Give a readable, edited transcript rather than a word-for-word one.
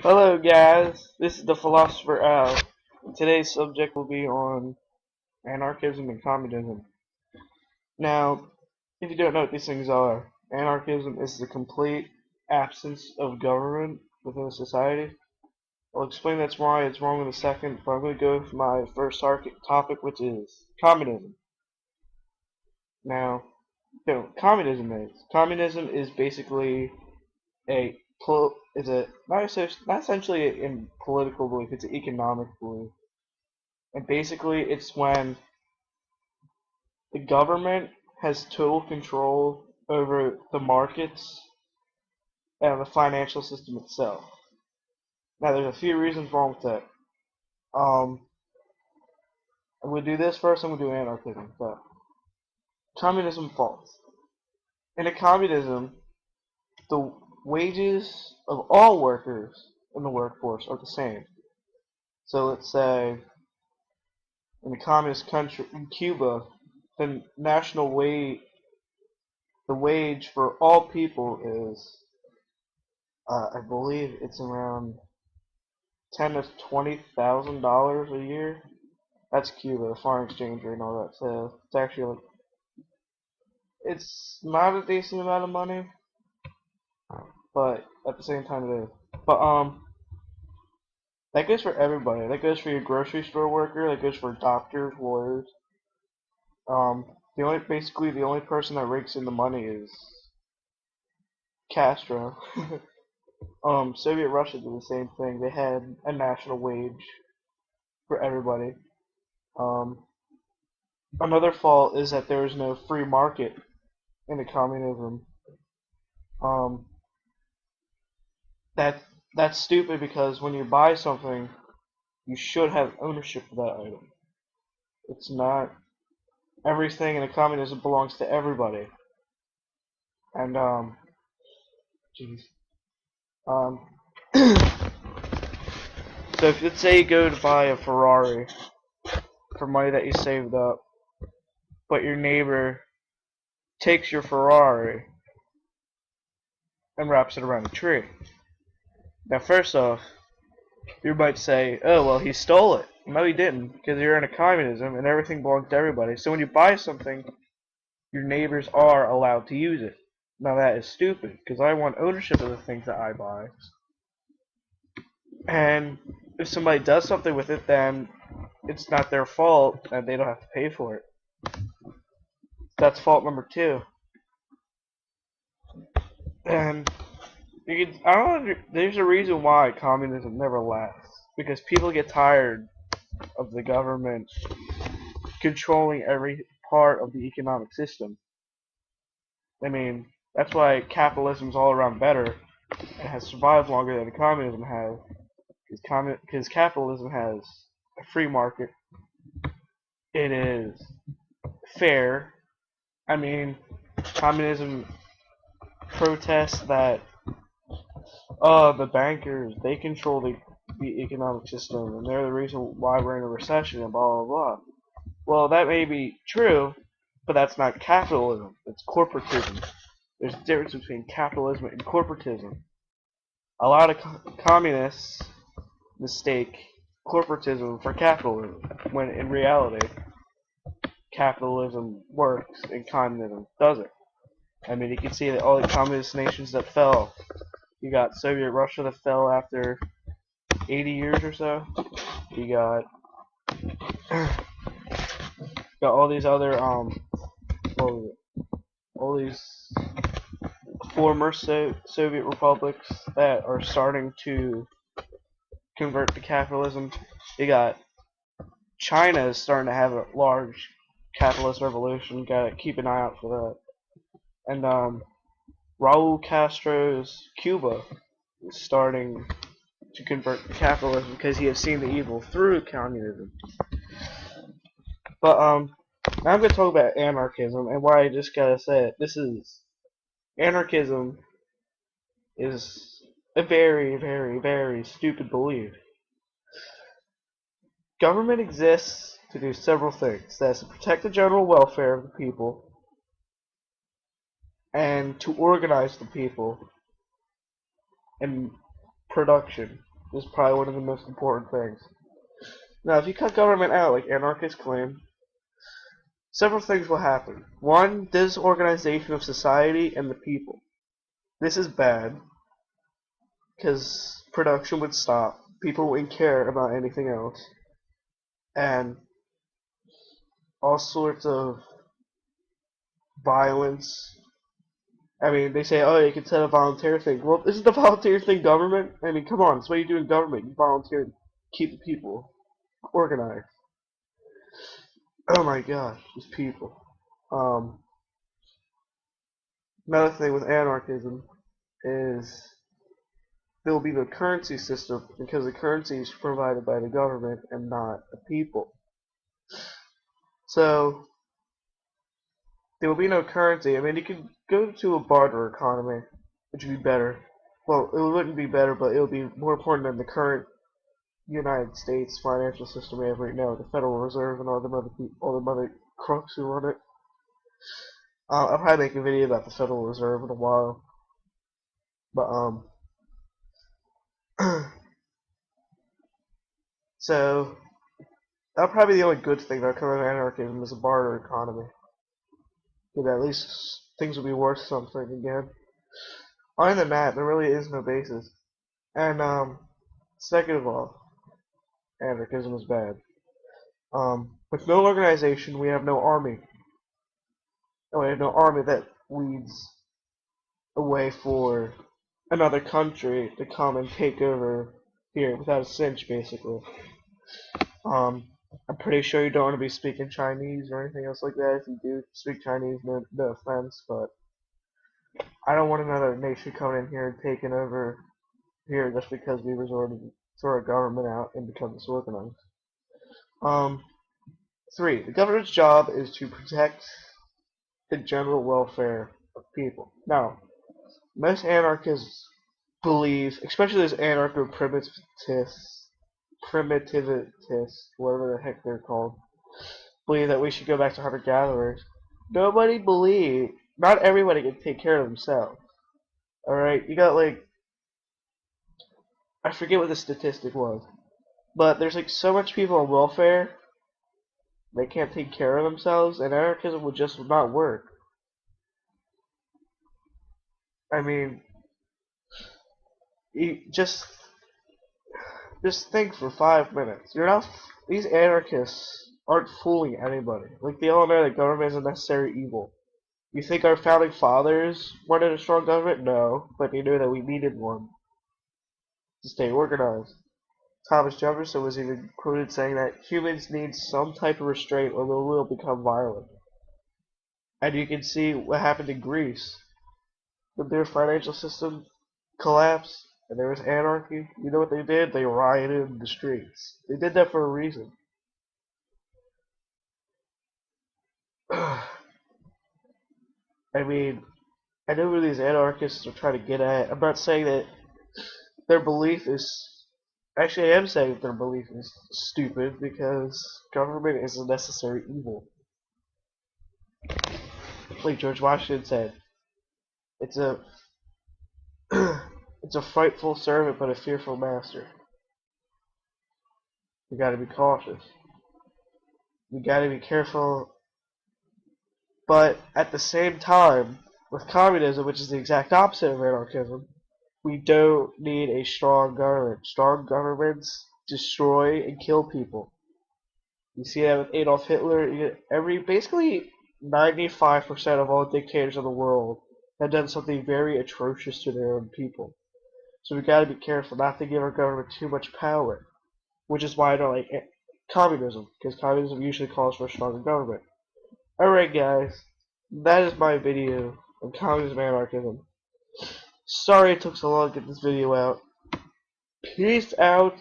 Hello guys, this is the PhilosopherAl. Today's subject will be on anarchism and communism. Now, if you don't know what these things are, anarchism is the complete absence of government within a society. I'll explain that's why it's wrong in a second, but I'm going to go with my first topic, which is communism. Now, you know what communism is. Communism is basically not essentially in political belief, it's an economic belief. And basically, it's when the government has total control over the markets and the financial system itself. Now, there's a few reasons wrong with that. Um, I'm going to do this first, I'm going to do anarchism. But communism falls. In a communism, the wages of all workers in the workforce are the same. So let's say in a communist country, in Cuba, the the wage for all people is I believe it's around $10,000 to $20,000 a year. That's Cuba, foreign exchange rate and all that. So it's actually it's not a decent amount of money, but at the same time it is. But that goes for everybody. That goes for your grocery store worker. That goes for doctors, lawyers. The only person that rakes in the money is Castro. Soviet Russia did the same thing. They had a national wage for everybody. Um, Another fault is that there is no free market in the communism. Um, that that's stupid because when you buy something, you should have ownership of that item. It's not everything in a communism belongs to everybody. And jeez. Um, so if let's say you go to buy a Ferrari for money that you saved up, but your neighbor takes your Ferrari and wraps it around a tree. Now, first off, you might say, oh, well, he stole it. No, he didn't, because you're in a communism and everything belongs to everybody. So when you buy something, your neighbors are allowed to use it. Now, that is stupid, because I want ownership of the things that I buy. And if somebody does something with it, then it's not their fault, and they don't have to pay for it. That's fault number two. And I don't. There's a reason why communism never lasts, because people get tired of the government controlling every part of the economic system. I mean, that's why capitalism's all around better and has survived longer than communism has, because capitalism has a free market. It is fair. I mean, communism protests that the bankers they control the economic system and they're the reason why we're in a recession and blah blah blah. Well, that may be true, but that's not capitalism. It's corporatism. There's a difference between capitalism and corporatism. A lot of communists mistake corporatism for capitalism, when in reality, capitalism works and communism doesn't. I mean, you can see that all the communist nations that fell, you got Soviet Russia that fell after 80 years or so. You got all these other all these former Soviet republics that are starting to convert to capitalism. You got China is starting to have a large capitalist revolution. Gotta keep an eye out for that. And Raul Castro's Cuba is starting to convert to capitalism because he has seen the evil through communism. But now I'm gonna talk about anarchism and why I just gotta say it. Anarchism is a very, very, very stupid belief. Government exists to do several things. That's to protect the general welfare of the people and to organize the people in production. is probably one of the most important things. Now, if you cut government out, like anarchists claim, several things will happen. One, disorganization of society and the people. This is bad, because production would stop, people wouldn't care about anything else, and all sorts of violence. I mean, they say, oh, you can set a volunteer thing. Well, isn't the volunteer thing government? I mean, come on, it's what you do in government. You volunteer to keep the people organized. Oh my gosh, these people. Um, Another thing with anarchism is there will be no currency system because the currency is provided by the government and not the people. So there will be no currency. I mean, you could go to a barter economy, which would be better. Well, it wouldn't be better, but it would be more important than the current United States financial system we have right now, the Federal Reserve and all the other crooks who run it. I'll probably make a video about the Federal Reserve in a while, but so that'll probably be the only good thing that'll come out of anarchism is a barter economy. Because at least things will be worth something again. Other than that, there really is no basis. And second of all, anarchism is bad. With no organization, we have no army. And we have no army that leads a way for another country to come and take over here without a cinch, basically. I'm pretty sure you don't want to be speaking Chinese or anything else like that. If you do speak Chinese, no offense, but I don't want another nation coming in here and taking over here just because we resorted to throw our government out and become disorganized. 3. The government's job is to protect the general welfare of people. Now, most anarchists believe, especially those anarcho-primitivists, whatever the heck they're called, believe that we should go back to hunter-gatherers. Not everybody can take care of themselves. Alright, you got like, I forget what the statistic was, but there's like so much people on welfare, they can't take care of themselves, and anarchism would just not work. I mean, you just think for 5 minutes. These anarchists aren't fooling anybody. Like, they all know that government is a necessary evil. You think our founding fathers wanted a strong government? No, but they knew that we needed one to stay organized. Thomas Jefferson was even quoted saying that humans need some type of restraint or they will become violent. And you can see what happened in Greece. When their financial system collapsed and there was anarchy, you know what they did? They rioted in the streets. They did that for a reason. I mean, I know where these anarchists are trying to get at. I'm not saying that their belief is... Actually, I am saying that their belief is stupid because government is a necessary evil. Like George Washington said, it's a frightful servant but a fearful master. You gotta be cautious. You gotta be careful. But at the same time, with communism, which is the exact opposite of anarchism, we don't need a strong government. Strong governments destroy and kill people. You see that with Adolf Hitler. Basically 95% of all dictators in the world have done something very atrocious to their own people. So we gotta be careful not to give our government too much power. Which is why I don't like communism, because communism usually calls for a stronger government. Alright guys, that is my video on communism and anarchism. Sorry it took so long to get this video out. Peace out.